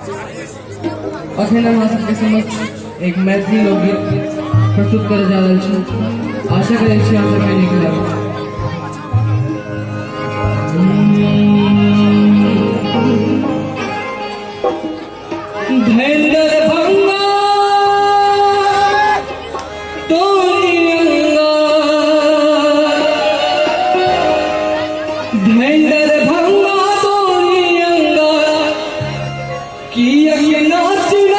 अखन हम सबके समक्ष एक मैथिली लोकगीत प्रस्तुत करे जा रहल छी। आशा करै छी अहाँ सबके नीक लागत। धैर्य भंगा तोरी अंगा, धैर्य भंगा तोरी अंगा, किया के नाच न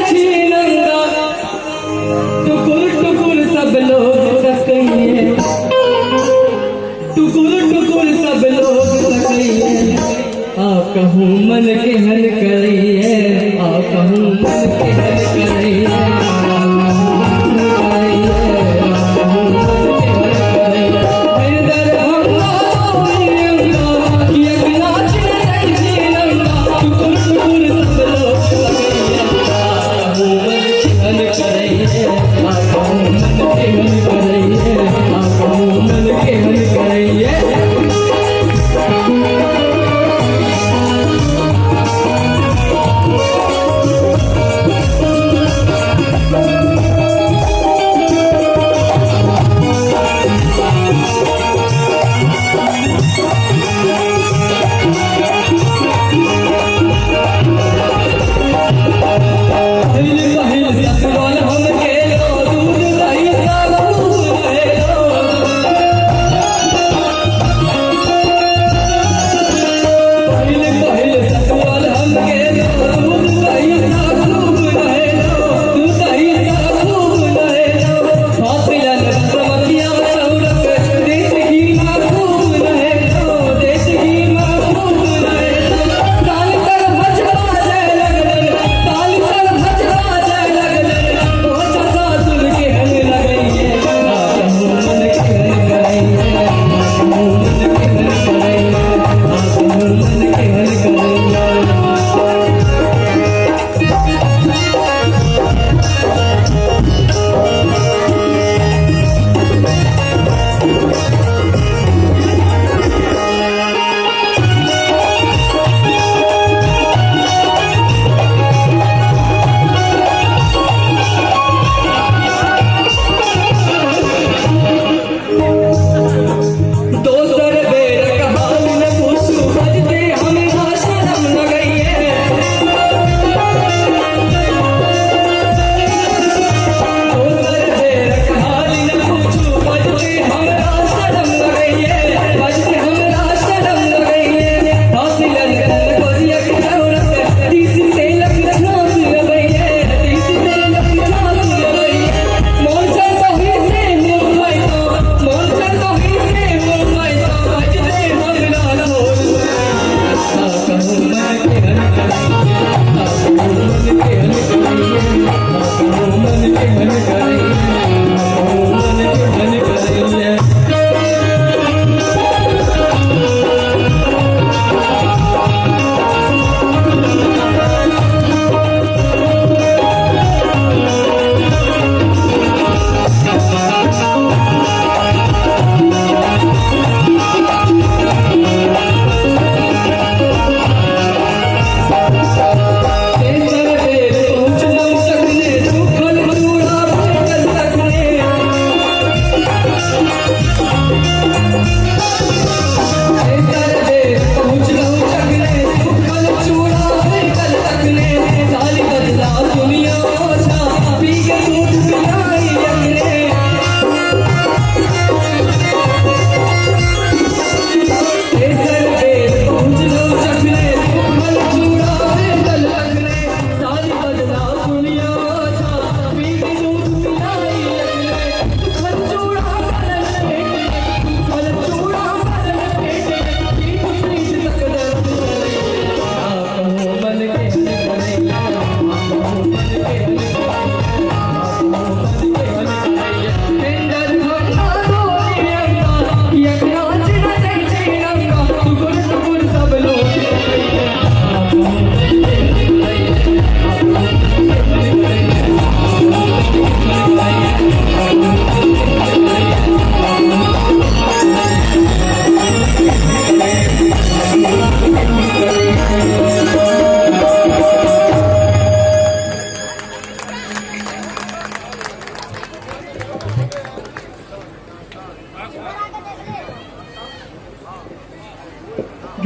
छी नंगा, टुकुर सब लोग तकइए, टुकुर सब लोग तकइए, आप कहूँ मन के हल करिए, आप कहूँ मन के हल करिए,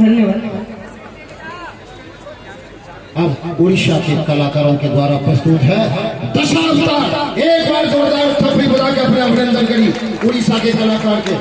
धन्यवाद। अब उड़ीसा के कलाकारों के द्वारा प्रस्तुत है दशावतार। एक बार जोरदार थप्पड़ी बजा के अपने अभिनंदन करी उड़ीसा के कलाकार के।